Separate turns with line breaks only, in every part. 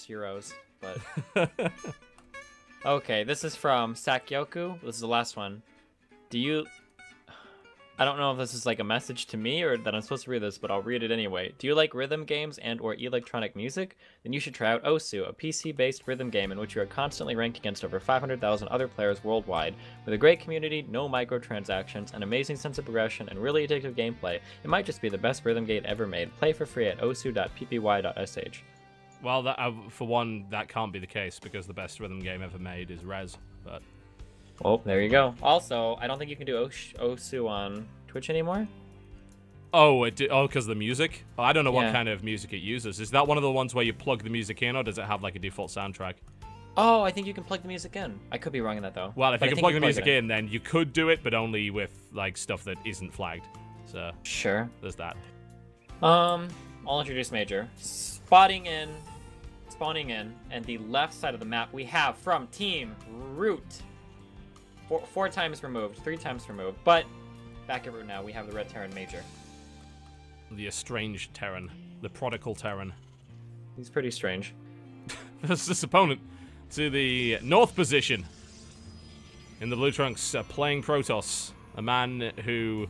heroes, but okay, this is from Sakyoku. This is the last one. Do you? I don't know if this is like a message to me or that I'm supposed to read this, but I'll read it anyway. Do you like rhythm games and/or electronic music? Then you should try out Osu, a PC-based rhythm game in which you are constantly ranked against over 500,000 other players worldwide. With a great community, no microtransactions, an amazing sense of progression, and really addictive gameplay, it might just be the best rhythm game ever made. Play for free at osu.ppy.sh.
Well, that, for one, that can't be the case because the best rhythm game ever made is Rez, but...
Oh, there you go. Also, I don't think you can do Osu on Twitch anymore.
Oh, because of the music? Oh, I don't know what kind of music it uses. Is that one of the ones where you plug the music in, or does it have like a default soundtrack?
Oh, I think you can plug the music in. I could be wrong in that though.
Well, if you can plug the music in, then you could do it, but only with like stuff that isn't flagged. So
sure,
there's that.
I'll introduce Major. Spawning in, and the left side of the map we have from Team Root. Four times removed, 3 times removed, but back at Root now, we have the Red Terran Major.
The estranged Terran. The prodigal Terran.
He's pretty strange.
That's this opponent to the north position. In the blue trunks, playing Protoss. A man who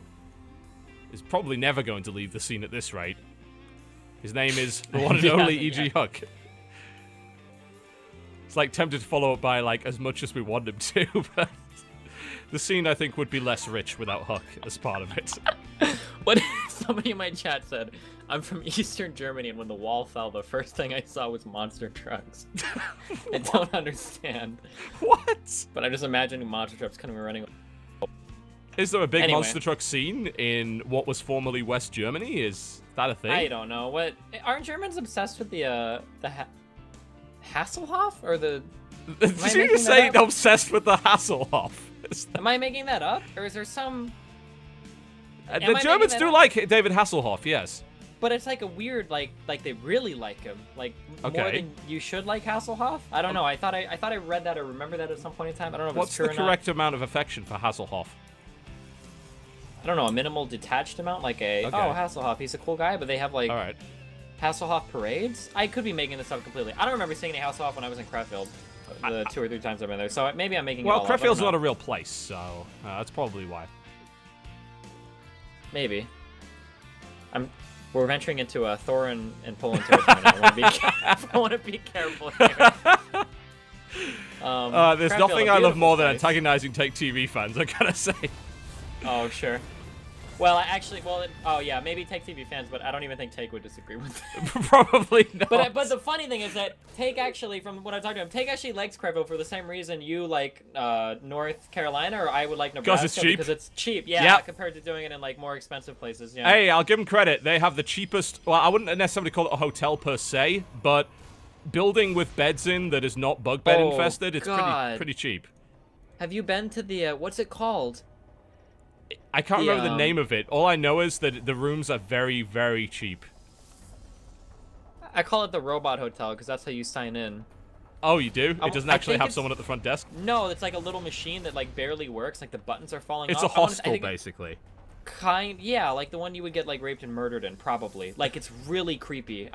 is probably never going to leave the scene at this rate. His name is the one and only E.G. HuK. It's like tempted to follow up by like as much as we want him to, but the scene I think would be less rich without HuK as part of it.
What somebody in my chat said, I'm from Eastern Germany, and when the wall fell, the first thing I saw was monster trucks. I don't understand.
What?
But I'm just imagining monster trucks coming and running.
Is there a big monster truck scene in what was formerly West Germany? Is that a thing?
I don't know. What aren't Germans obsessed with the Hasselhoff or the?
Did you just say obsessed with the Hasselhoff?
Am I making that up, or is there some?
The Germans do like David Hasselhoff, yes.
But it's like a weird, like they really like him, like more than you should like Hasselhoff. I don't know. I thought I read that or remember that at some point in time. I don't know if it's true or not.
What's the correct amount of affection for Hasselhoff?
I don't know, a minimal detached amount, like a oh Hasselhoff, he's a cool guy, but they have like Hasselhoff parades. I could be making this up completely. I don't remember seeing any Hasselhoff when I was in Crefeld, the 2 or 3 times I've been there. So maybe I'm making it all up.
Well, Crefeld's not a real place, so that's probably why.
Maybe. We're venturing into Thorin and Poland territory now. I want to be careful here.
There's nothing I love more than antagonizing Take TV fans, I gotta say.
Oh, sure. Well, oh yeah, maybe Take TV fans, but I don't even think Take would disagree with that.
Probably not.
But the funny thing is that Take actually, from what I talked to him, Take actually likes Crefeld for the same reason you like North Carolina, or I would like Nebraska.
Because it's cheap?
Because it's cheap, yeah, compared to doing it in like more expensive places. Yeah.
Hey, I'll give them credit. They have the cheapest, well, I wouldn't necessarily call it a hotel per se, but building with beds in that is not bug bed infested, it's pretty cheap.
Have you been to the, what's it called?
I can't remember the name of it. All I know is that the rooms are very, very cheap.
I call it the Robot Hotel because that's how you sign in.
Oh, you do? It doesn't actually have someone at the front desk?
No, it's like a little machine that like barely works. Like the buttons are falling off.
It's a hostel, basically.
Yeah, like the one you would get like raped and murdered in, probably. Like it's really creepy.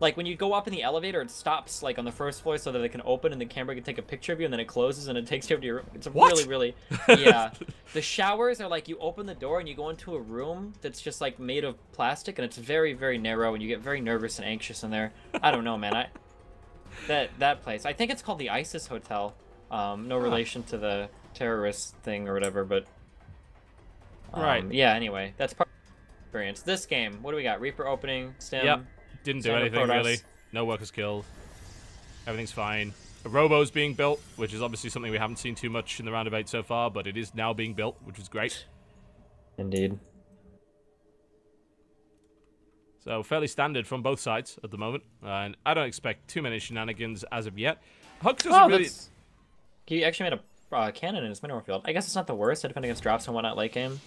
Like, when you go up in the elevator, it stops, like, on the first floor so that it can open and the camera can take a picture of you, and then it closes and it takes you over to your room. It's really, really... Yeah. The showers are, like, you open the door and you go into a room that's just, like, made of plastic, and it's very, very narrow, and you get very nervous and anxious in there. I don't know, man. That place. I think it's called the ISIS Hotel. No relation to the terrorist thing or whatever, but... Yeah, anyway. That's part of the experience. This game, what do we got? Reaper opening, Stim...
Yep. Didn't do anything, really. No workers killed. Everything's fine. A robo's being built, which is obviously something we haven't seen too much in the roundabout so far, but it is now being built, which is great.
Indeed.
So, fairly standard from both sides at the moment, and I don't expect too many shenanigans as of yet. HuK doesn't really...
He actually made a cannon in his mineral field. I guess it's not the worst, defending against drops and whatnot late game.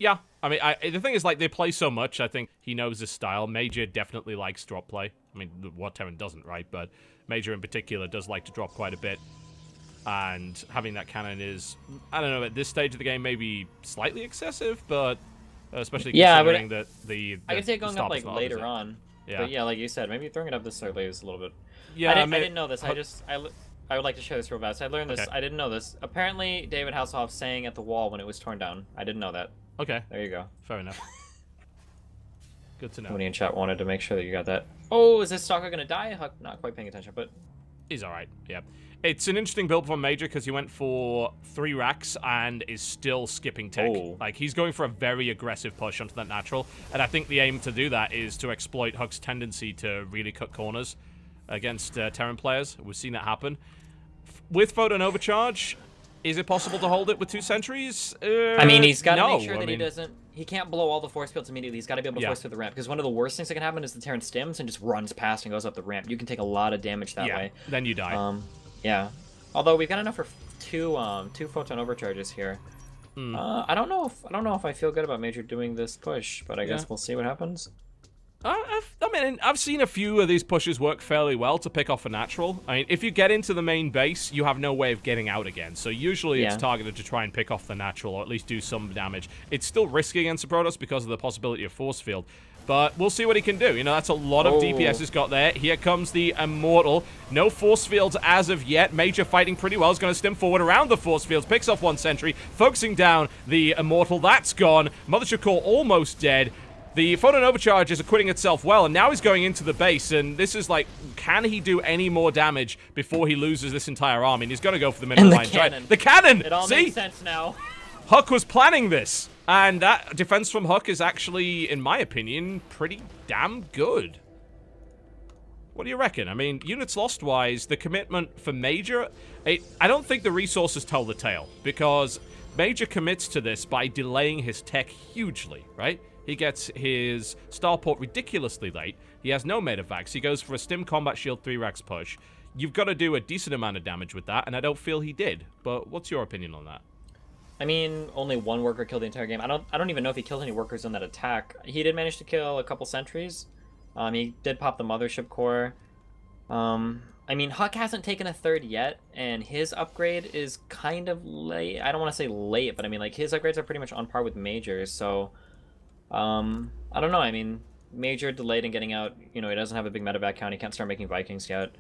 Yeah, I mean, the thing is, like, they play so much, I think he knows his style. Major definitely likes drop play. I mean, what Terran doesn't, right? But Major in particular does like to drop quite a bit. And having that cannon is, I don't know, at this stage of the game, maybe slightly excessive, but especially considering that the
I can see it going up, like, later on.
Yeah.
But yeah, like you said, maybe throwing it up this early is a little bit...
Yeah,
I didn't know this. I would like to share this real fast. I learned this.
Okay.
I didn't know this. Apparently, David Hasselhoff sang at the wall when it was torn down. I didn't know that.
Okay.
There you go.
Fair enough. Good to know.
Somebody in chat wanted to make sure that you got that. Oh, is this stalker gonna die? HuK not quite paying attention, but...
He's alright, yeah. It's an interesting build from Major because he went for 3 racks and is still skipping tech.
Oh.
Like, he's going for a very aggressive push onto that natural. And I think the aim to do that is to exploit HuK's tendency to really cut corners against Terran players. We've seen that happen. With Photon Overcharge, is it possible to hold it with 2 sentries?
I mean, he's got to
no.
make sure that he doesn't... He can't blow all the force fields immediately. He's got to be able to force through the ramp. Because one of the worst things that can happen is the Terran stims and just runs past and goes up the ramp. You can take a lot of damage that way.
Then you die.
Yeah. Although we've got enough for two photon overcharges here. I don't know if I feel good about Major doing this push, but I guess we'll see what happens.
I've seen a few of these pushes work fairly well to pick off a natural. I mean, if you get into the main base, you have no way of getting out again. So usually it's targeted to try and pick off the natural, or at least do some damage. It's still risky against the Protoss because of the possibility of force field. But we'll see what he can do. You know, that's a lot of DPS he's got there. Here comes the Immortal. No force fields as of yet. Major fighting pretty well. He's going to stim forward around the force fields. Picks off 1 sentry. Focusing down the Immortal. That's gone. Mothership Core almost dead. The Photon Overcharge is acquitting itself well, and now he's going into the base, and this is like, can he do any more damage before he loses this entire army? And he's going to go for the middle line.
Cannon.
The cannon!
It all
See?
makes sense now.
HuK was planning this, and that defense from HuK is actually, in my opinion, pretty damn good. What do you reckon? I mean, units lost-wise, the commitment for Major, I don't think the resources tell the tale, because Major commits to this by delaying his tech hugely, right? He gets his starport ridiculously late. He has no medevacs. He goes for a stim combat shield 3 racks push. You've got to do a decent amount of damage with that, and I don't feel he did. But what's your opinion on that?
I mean, only 1 worker killed the entire game. I don't even know if he killed any workers on that attack. He did manage to kill a couple sentries. He did pop the mothership core. I mean, HuK hasn't taken a 3rd yet, and his upgrade is kind of late. I don't want to say late, but I mean, like, his upgrades are pretty much on par with Major's, so... I don't know. I mean, Major delayed in getting out. You know, he doesn't have a big medevac count. He can't start making Vikings yet.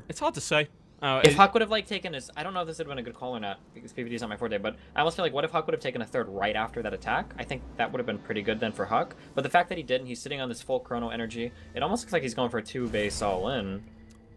It's hard to say.
If HuK would have, like, taken his... I don't know if this would have been a good call or not, because PvD is not my forte, but I almost feel like, what if HuK would have taken a 3rd right after that attack? I think that would have been pretty good then for HuK. But the fact that he didn't, he's sitting on this full chrono energy. It almost looks like he's going for a 2-base all-in.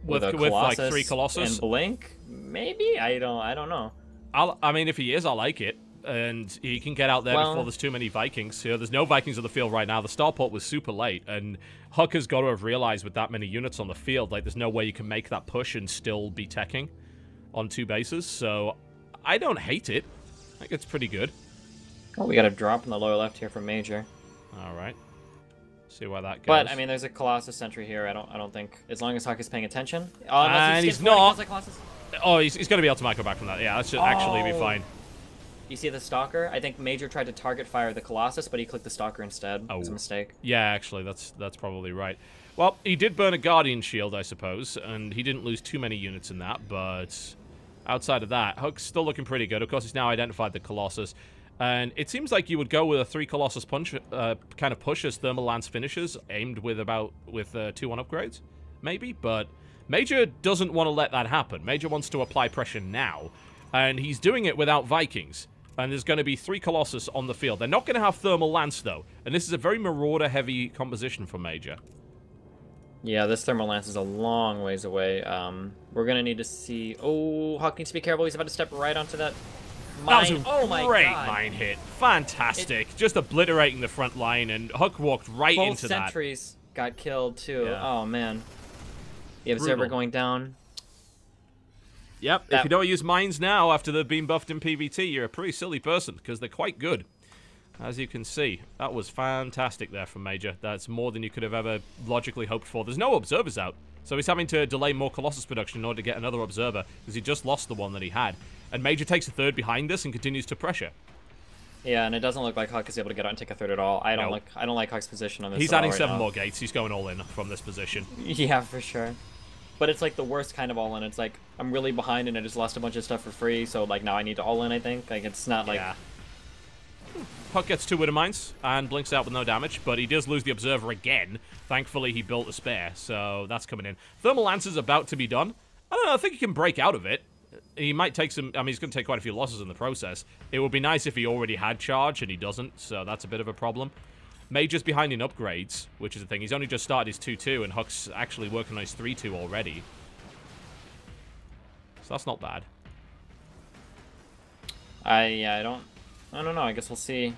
With a Colossus
like 3 Colossus?
And Blink? Maybe? I don't know.
I mean, if he is, I like it. And he can get out there before there's too many Vikings. You know, there's no Vikings on the field right now. The starport was super late, and HuK has got to have realized with that many units on the field, like, there's no way you can make that push and still be teching on 2 bases. So I don't hate it. I think it's pretty good.
Oh, we got a drop in the lower left here from Major.
All right. See where that goes.
But I mean, there's a Colossus sentry here. I don't think, as long as HuK is paying attention.
And he's not.
Like
he's going to be able to micro back from that. Yeah, that should actually be fine.
You see the Stalker? I think Major tried to target fire the Colossus, but he clicked the Stalker instead. It was a mistake.
Yeah, actually, that's probably right. Well, he did burn a Guardian Shield, I suppose, and he didn't lose too many units in that, but outside of that, HuK's still looking pretty good. Of course, he's now identified the Colossus, and it seems like you would go with a 3 Colossus punch, kind of push as Thermal Lance finishes, aimed with 2-1 upgrades, maybe, but Major doesn't want to let that happen. Major wants to apply pressure now, and he's doing it without Vikings. And there's going to be 3 Colossus on the field. They're not going to have Thermal Lance, though. And this is a very Marauder-heavy composition for Major.
Yeah, this Thermal Lance is a long ways away. We're going to need to see... Oh, HuK needs to be careful. He's about to step right onto that mine.
That was a great mine hit. Fantastic. Just obliterating the front line, and HuK walked right into that.
Both sentries got killed, too.
Yeah.
Oh, man. The Observer going down.
Yep, if you don't use mines now after they've been buffed in PvT, you're a pretty silly person, because they're quite good. As you can see, that was fantastic there from Major. That's more than you could have ever logically hoped for. There's no observers out, so he's having to delay more Colossus production in order to get another observer, because he just lost the one that he had. And Major takes a 3rd behind this and continues to pressure.
Yeah, and it doesn't look like HuK is able to get out and take a 3rd at all. I don't like HuK's position on this.
He's adding
right
7
now.
more gates. He's going all in from this position.
Yeah, for sure. But it's like the worst kind of all-in. It's like, I'm really behind and I just lost a bunch of stuff for free, so like now I need to all-in, I think. Like, it's not like...
Yeah. HuK gets 2 Widow Mines and blinks out with no damage, but he does lose the Observer again. Thankfully, he built a spare, so that's coming in. Thermal Lancer's about to be done. I don't know, I think he can break out of it. He might take some... I mean, he's going to take quite a few losses in the process. It would be nice if he already had charge, and he doesn't, so that's a bit of a problem. Major's behind in upgrades, which is the thing. He's only just started his 2-2, and HuK's actually working on his 3-2 already. So that's not bad.
I don't know. I guess we'll see.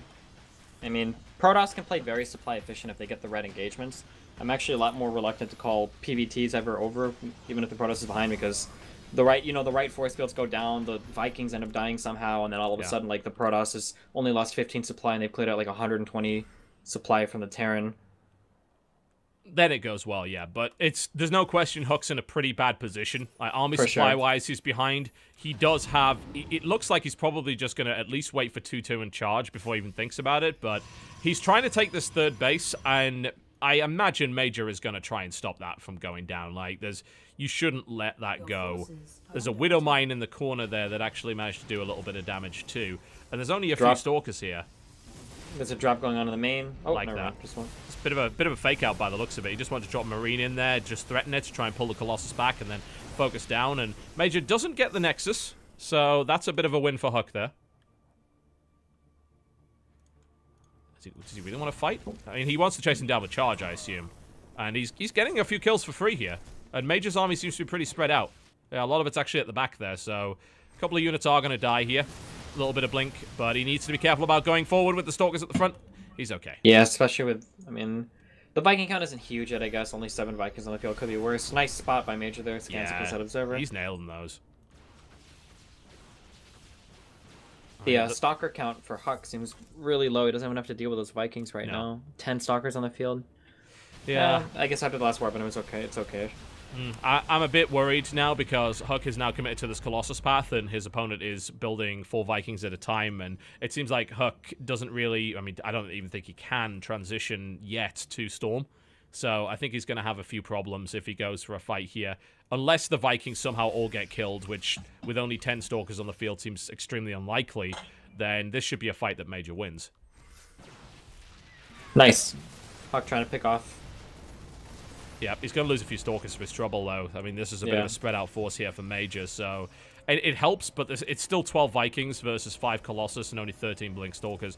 I mean, Protoss can play very supply efficient if they get the right engagements. I'm actually a lot more reluctant to call PVTs ever over, even if the Protoss is behind, because the right force fields go down, the Vikings end up dying somehow, and then all of a sudden, like, the Protoss has only lost 15 supply, and they cleared out like 120 supply from the Terran.
Then it goes well, yeah. But there's no question HuK's in a pretty bad position. Like, army supply-wise, he's behind. He does have... It looks like he's probably just going to at least wait for 2-2 and charge before he even thinks about it. But he's trying to take this 3rd base, and I imagine Major is going to try and stop that from going down. Like, you shouldn't let that go. There's a Widow Mine in the corner there that actually managed to do a little bit of damage too. And there's only a few Stalkers here.
There's a drop going on in the main. Oh,
like that. It's a bit of a fake out by the looks of it. He just wanted to drop Marine in there, just threaten it to try and pull the Colossus back and then focus down. And Major doesn't get the Nexus, so that's a bit of a win for HuK there. Does he really want to fight? I mean, he wants to chase him down with charge, I assume. And he's getting a few kills for free here. And Major's army seems to be pretty spread out. Yeah, a lot of it's actually at the back there, so a couple of units are going to die here. A little bit of blink, but he needs to be careful about going forward with the Stalkers at the front. He's okay.
Yeah, especially with, I mean, the Viking count isn't huge yet, I guess. Only 7 Vikings on the field. Could be worse. Nice spot by Major there. Scans that Observer.
He's nailing those.
The Stalker count for HuK seems really low. He doesn't have enough to deal with those Vikings right now. 10 Stalkers on the field.
Yeah.
I guess after the last war, but it was okay. It's okay.
I'm a bit worried now because HuK is now committed to this Colossus path and his opponent is building 4 Vikings at a time, and it seems like HuK doesn't really... I mean, I don't even think he can transition yet to Storm. So I think he's going to have a few problems if he goes for a fight here. Unless the Vikings somehow all get killed, which with only 10 Stalkers on the field seems extremely unlikely, then this should be a fight that Major wins.
Nice. HuK trying to pick off.
Yeah, he's going to lose a few Stalkers for his trouble, though. I mean, this is a bit of a spread-out force here for Major, so... It helps, but it's still 12 Vikings versus 5 Colossus and only 13 Blink Stalkers.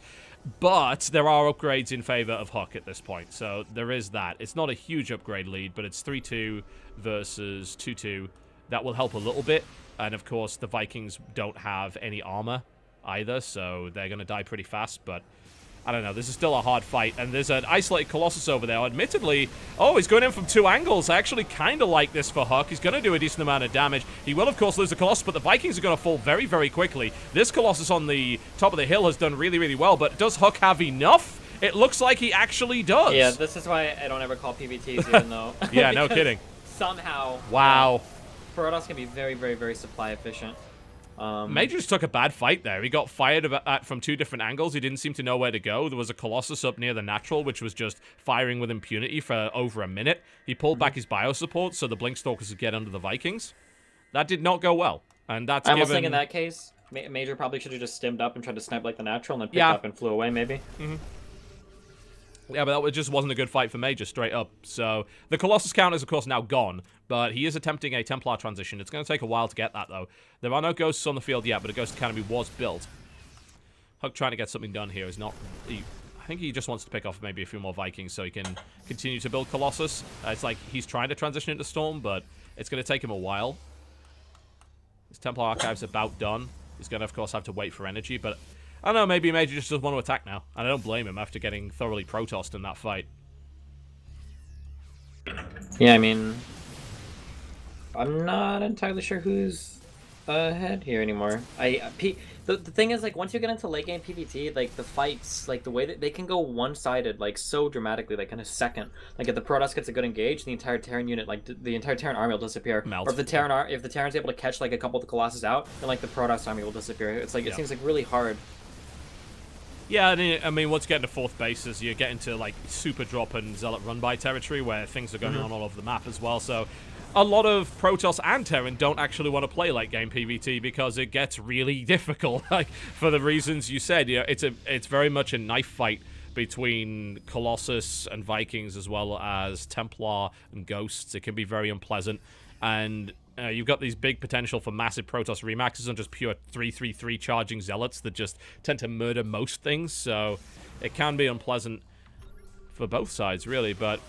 But there are upgrades in favor of HuK at this point, so there is that. It's not a huge upgrade lead, but it's 3-2 versus 2-2. That will help a little bit, and of course, the Vikings don't have any armor either, so they're going to die pretty fast, but... I don't know, this is still a hard fight, and there's an isolated Colossus over there. Admittedly, he's going in from 2 angles. I actually kind of like this for HuK. He's going to do a decent amount of damage. He will, of course, lose the Colossus, but the Vikings are going to fall very, very quickly. This Colossus on the top of the hill has done really, really well, but does HuK have enough? It looks like he actually does.
Yeah, this is why I don't ever call PVTs, even though...
Yeah, no kidding.
Somehow...
Wow.
Protoss can be very, very, very supply efficient.
Major just took a bad fight there. He got fired from 2 different angles. He didn't seem to know where to go. There was a Colossus up near the natural, which was just firing with impunity for over a minute. He pulled back his bio support so the Blink Stalkers could get under the Vikings. That did not go well. And that's
I almost think in that case, Major probably should have just stemmed up and tried to snipe like the natural and then picked up and flew away, maybe.
Yeah, but that just wasn't a good fight for Major, straight up. So, the Colossus count is, of course, now gone, but he is attempting a Templar transition. It's going to take a while to get that, though. There are no Ghosts on the field yet, but a Ghost Academy was built. HuK trying to get something done here is not... I think he just wants to pick off maybe a few more Vikings so he can continue to build Colossus. It's like he's trying to transition into Storm, but it's going to take him a while. His Templar Archive's about done. He's going to, of course, have to wait for energy, but... I don't know, maybe Major just doesn't want to attack now. And I don't blame him after getting thoroughly protossed in that fight.
Yeah, I mean... I'm not entirely sure who's ahead here anymore. The thing is, like, once you get into late game PvT, like, the fights, like, the way that they can go one-sided, like, so dramatically, like, in a second. Like, if the Protoss gets a good engage, the entire Terran unit, like, the entire Terran army will disappear.
Melt.
Or if the Terran's able to catch, like, a couple of the Colossus out, then, like, the Protoss army will disappear. It's like, it seems, like, really hard.
Yeah, I mean, once you get into 4th bases, you get into, like, Super Drop and Zealot Run-By territory, where things are going on all over the map as well, so... a lot of Protoss and Terran don't actually want to play late game PvT because it gets really difficult. Like, for the reasons you said, you know, it's very much a knife fight between Colossus and Vikings, as well as Templar and Ghosts. It can be very unpleasant, and you've got these big potential for massive Protoss remaxes on just pure 3-3-3 charging Zealots that just tend to murder most things, so it can be unpleasant for both sides, really, but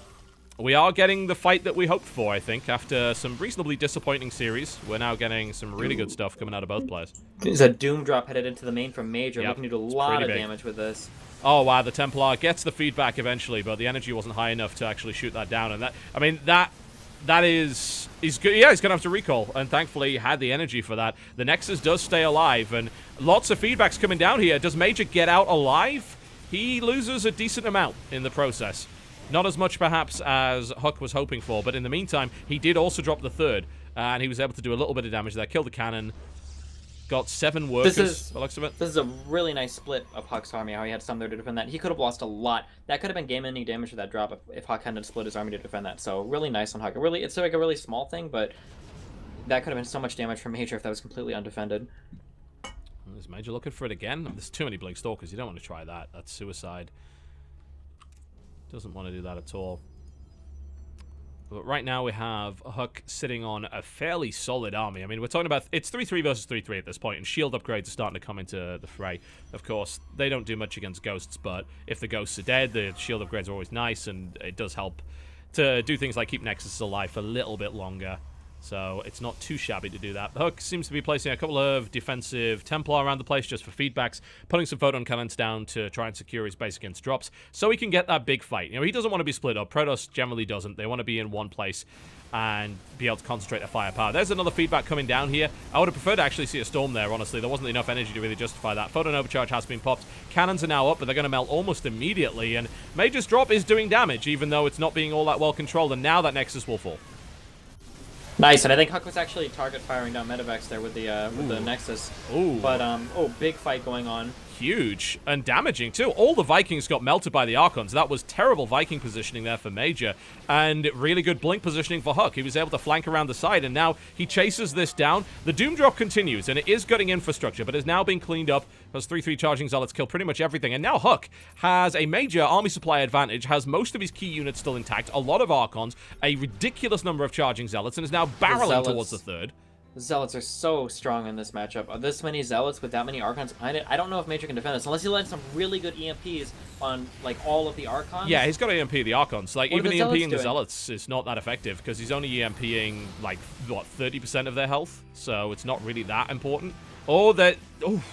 we are getting the fight that we hoped for, I think. After some reasonably disappointing series, we're now getting some really good stuff coming out of both players.
There's a Doom drop headed into the main from Major,
yep,
looking to do a lot of damage with this.
Oh, wow, the Templar gets the feedback eventually, but the energy wasn't high enough to actually shoot that down. And that, I mean, that is... He's good. Yeah, he's going to have to recall, and thankfully he had the energy for that. The Nexus does stay alive, and lots of feedbacks coming down here. Does Major get out alive? He loses a decent amount in the process. Not as much, perhaps, as HuK was hoping for, but in the meantime, he did also drop the third, and he was able to do a little bit of damage there. Killed the cannon. Got 7 workers. This
is a really nice split of HuK's army, how he had some there to defend that. He could have lost a lot. That could have been game-ending damage with that drop if HuK hadn't split his army to defend that. So, really nice on HuK. It's like a really small thing, but that could have been so much damage from Major if that was completely undefended.
Is Major looking for it again? There's too many Blink Stalkers. You don't want to try that. That's suicide. Doesn't want to do that at all. But right now we have HuK sitting on a fairly solid army. I mean, we're talking about... It's 3-3 versus 3-3 at this point, and shield upgrades are starting to come into the fray. Of course, they don't do much against Ghosts, but if the Ghosts are dead, the shield upgrades are always nice, and it does help to do things like keep Nexus alive for a little bit longer. So it's not too shabby to do that. HuK seems to be placing a couple of defensive Templar around the place just for feedbacks, putting some photon cannons down to try and secure his base against drops, so he can get that big fight. You know, he doesn't want to be split up. Protoss generally doesn't. They want to be in one place and be able to concentrate their firepower. There's another feedback coming down here. I would have preferred to actually see a storm there, honestly. There wasn't enough energy to really justify that. Photon overcharge has been popped. Cannons are now up, but they're going to melt almost immediately, and Major's drop is doing damage, even though it's not being all that well controlled, and now that Nexus will fall.
Nice, and I think HuK was actually target firing down Medivacs there with the Nexus.
Ooh.
But oh, big fight going on.
Huge and damaging too. All the Vikings got melted by the Archons. That was terrible Viking positioning there for Major, and really good blink positioning for HuK. He was able to flank around the side, and now he chases this down. The Doom drop continues, and it is gutting infrastructure, but is now being cleaned up. Those 3-3 charging Zealots kill pretty much everything, and now HuK has a major army supply advantage, has most of his key units still intact, a lot of Archons, a ridiculous number of charging Zealots, and is now barreling towards the third.
The Zealots are so strong in this matchup. This many Zealots with that many Archons behind it, I don't know if Major can defend this, unless he lands some really good EMPs on, like, all of the Archons.
Yeah, he's got to EMP the Archons. Like, even EMPing the Zealots is not that effective, because he's only EMPing, like, what, 30% of their health? So it's not really that important. Oh,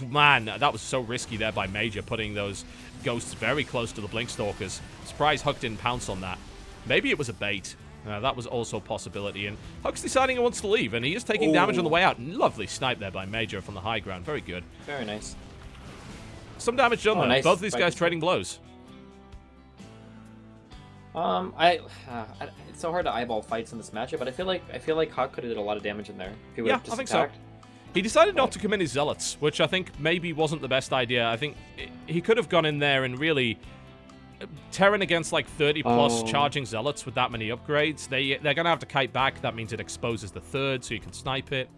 man, that was so risky there by Major, putting those Ghosts very close to the Blink Stalkers. Surprised HuK didn't pounce on that. Maybe it was a bait. That was also a possibility, and HuK's deciding he wants to leave, and he is taking damage on the way out. Lovely snipe there by Major from the high ground. Very good.
Very nice.
Some damage done, though.
Nice.
Both of these guys trading blows.
It's so hard to eyeball fights in this matchup, but I feel like HuK could have did a lot of damage in there. If he would have just
I think
attacked.
so. He decided not to commit his Zealots, which I think maybe wasn't the best idea. I think he could have gone in there and really... Terran against like 30+ charging Zealots with that many upgrades. They're going to have to kite back. That means it exposes the third, so you can snipe it.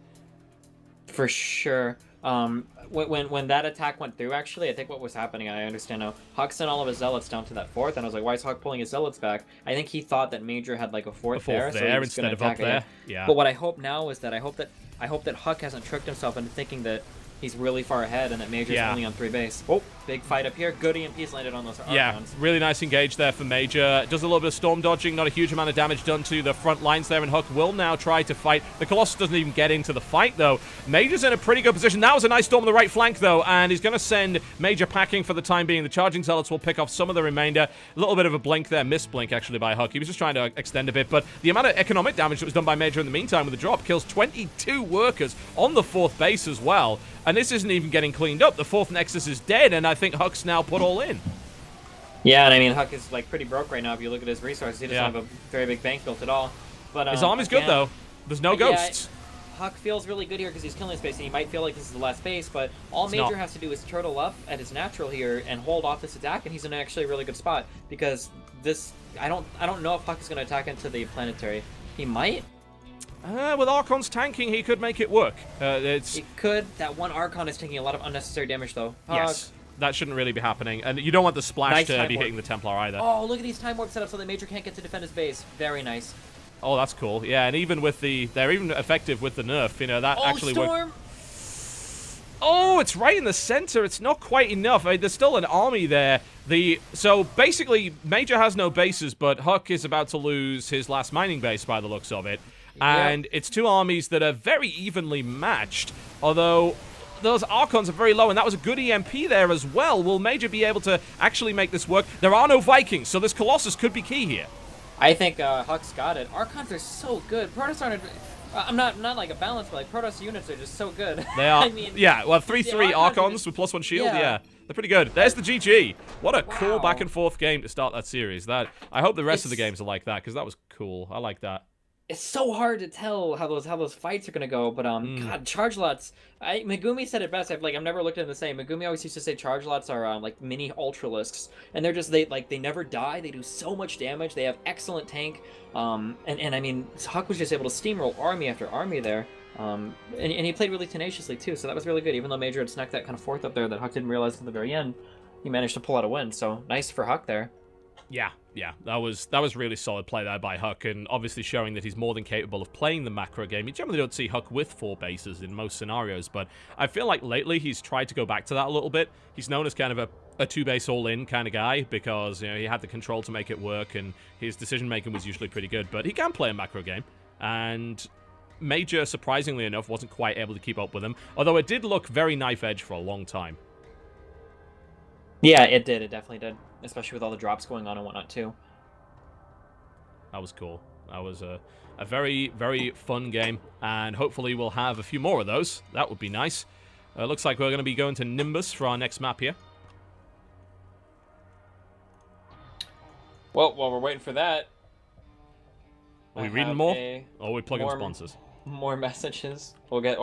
For sure. When that attack went through, actually, I think what was happening, I understand now, HuK sent all of his Zealots down to that fourth, and I was like, why is HuK pulling his Zealots back? I think he thought that Major had like a fourth there, so he was
instead of up there. Yeah.
But what I hope now is that I hope that HuK hasn't tricked himself into thinking that he's really far ahead and that Major's only on 3 base. Oh, big fight up here. Good EMPs landed on those Archons.
Yeah, really nice engage there for Major. Does a little bit of storm dodging. Not a huge amount of damage done to the front lines there, and HuK will now try to fight. The Colossus doesn't even get into the fight, though. Major's in a pretty good position. That was a nice storm on the right flank, though, and he's going to send Major packing for the time being. The charging Zealots will pick off some of the remainder. A little bit of a blink there. Missed blink, actually, by HuK. He was just trying to extend a bit, but the amount of economic damage that was done by Major in the meantime with the drop kills 22 workers on the 4th base as well. And this isn't even getting cleaned up. The 4th Nexus is dead, and I think HuK's now put all in.
Yeah, and I mean, HuK is like pretty broke right now if you look at his resources. He doesn't have a very big bank built at all. But
his army's good, though. There's no Ghosts.
HuK feels really good here because he's killing his base, and he might feel like this is the last base, but all Major has to do is turtle up at his natural here and hold off this attack, and he's in actually a really good spot, because this... I don't know if HuK is going to attack into the planetary. He might.
With Archon's tanking, he could make it work.
It could. That one Archon is taking a lot of unnecessary damage, though.
Yes. That shouldn't really be happening. And you don't want the splash to be hitting the Templar either.
Oh, look at these time warp setups so the Major can't get to defend his base. Very nice.
Oh, that's cool. Yeah, and even with they're even effective with the nerf. You know, that actually
Storm!
Oh, it's right in the center. It's not quite enough. I mean, there's still an army there. So basically, Major has no bases, but HuK is about to lose his last mining base by the looks of it. And it's two armies that are very evenly matched. Although those Archons are very low, and that was a good EMP there as well. Will Major be able to actually make this work? There are no Vikings, so this Colossus could be key here.
I think HuK's got it. Archons are so good. Protoss aren't... I'm not like a balance, but like Protoss units are just so good.
They are.
I mean,
yeah, well, 3/3 Archons with +1 shield. Yeah, they're pretty good. There's the GG. What a cool back and forth game to start that series. I hope the rest of the games are like that, because that was cool. I like that.
It's so hard to tell how those fights are gonna go, but God, charge lots. Megumi said it best. I've never looked at the same. Megumi always used to say charge lots are like mini ultralisks, and they're just they never die. They do so much damage. They have excellent tank. And I mean, HuK was just able to steamroll army after army there. And he played really tenaciously too, so that was really good. Even though Major had snuck that kind of fourth up there that HuK didn't realize at the very end, he managed to pull out a win. So nice for HuK there.
Yeah, that was really solid play there by HuK, and obviously showing that he's more than capable of playing the macro game. You generally don't see HuK with 4 bases in most scenarios, but I feel like lately he's tried to go back to that a little bit. He's known as kind of a 2-base all-in kind of guy, because he had the control to make it work, and his decision-making was usually pretty good, but he can play a macro game, and Major, surprisingly enough, wasn't quite able to keep up with him, although it did look very knife-edge for a long time.
Yeah, it did. It definitely did. Especially with all the drops going on and whatnot, too.
That was cool. That was a very, very fun game. And hopefully we'll have a few more of those. That would be nice. Looks like we're going to be going to Nimbus for our next map here.
Well, while we're waiting for that...
Are we reading more? Or are we plugging sponsors?
More messages. We'll get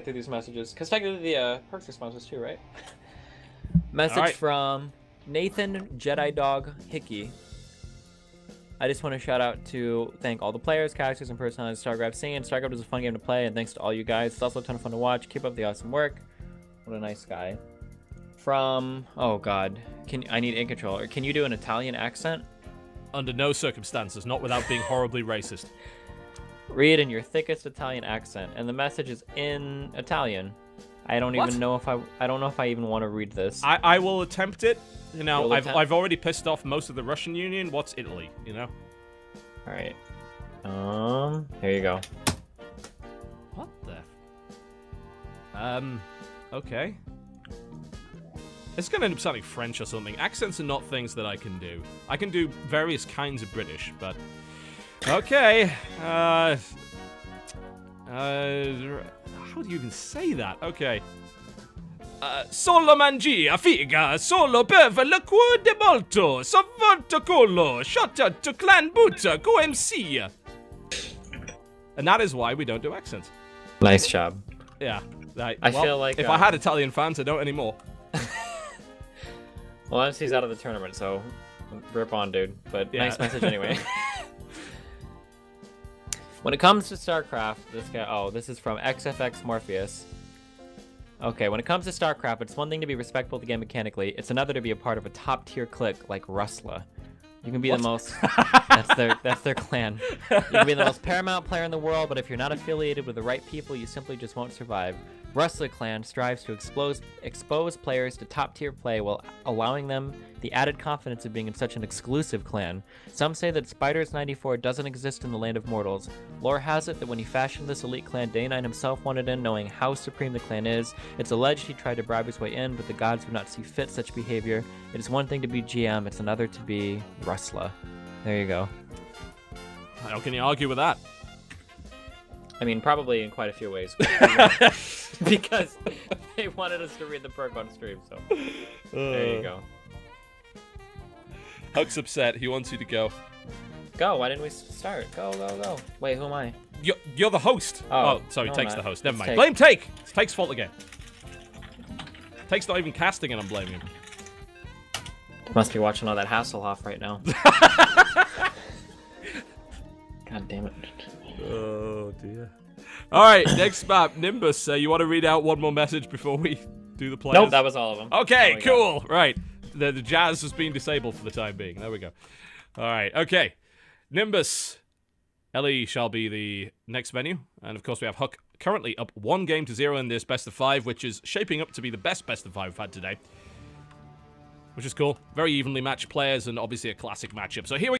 through these messages. Because technically the perks are sponsors, too, right? Message from Nathan Jedi Dog Hickey. I just want to thank all the players, characters, and personalities of StarCraft scene. StarCraft is a fun game to play, and thanks to all you guys. It's also a ton of fun to watch. Keep up the awesome work. What a nice guy. From oh god, I need ink controller. Can you do an Italian accent?
Under no circumstances, not without being horribly racist.
Read in your thickest Italian accent, and the message is in Italian. I don't even know if I don't know if I even want to read this.
I will attempt it. You know, I've already pissed off most of the Russian Union. What's Italy? You know.
All right. Here you go.
What the? Okay. It's gonna end up sounding French or something. Accents are not things that I can do. I can do various kinds of British, but okay. How do you even say that? Okay. Solo mangi a figa, solo per le cuore de molto, sovvolto collo, shot to clan buta, QMC. And that is why we don't do accents.
Nice job.
Yeah.
I feel like...
If I had Italian fans, I don't anymore.
Well, MC's out of the tournament, so rip on, dude. But yeah. Nice message anyway. When it comes to StarCraft, this guy... Oh, this is from XFX Morpheus. Okay, when it comes to StarCraft, it's one thing to be respectful of the game mechanically. It's another to be a part of a top-tier clique like Rustla. You can be the most... that's their clan. You can be the most paramount player in the world, but if you're not affiliated with the right people, you simply just won't survive. Rustla clan strives to expose players to top-tier play while allowing them the added confidence of being in such an exclusive clan. Some say that Spiders 94 doesn't exist in the land of mortals. Lore has it that when he fashioned this elite clan, Day9 himself wanted in, knowing how supreme the clan is. It's alleged he tried to bribe his way in, but the gods would not see fit such behavior. It is one thing to be GM, it's another to be Rustla. There you go.
How can you argue with that?
I mean, probably in quite a few ways. Because they wanted us to read the perk on stream, so there you go.
HuK's upset. He wants you to go.
Go. Why didn't we start? Go, go, go. Wait, who am I?
You're the host. Oh sorry,
no,
Take's the host. Never mind. Blame Take. It's Take's fault again. Take's not even casting and I'm blaming him.
Must be watching all that Hasselhoff right now. God damn it.
Oh, dear. All right, next map, Nimbus. You want to read out one more message before we do the play?
Nope, that was all of them.
Okay, cool. Right, the jazz has been disabled for the time being. There we go. All right, okay. Nimbus. Ellie shall be the next venue, and of course we have HuK currently up 1-0 in this best of 5, which is shaping up to be the best of 5 we've had today. Which is cool. Very evenly matched players, and obviously a classic matchup. So here we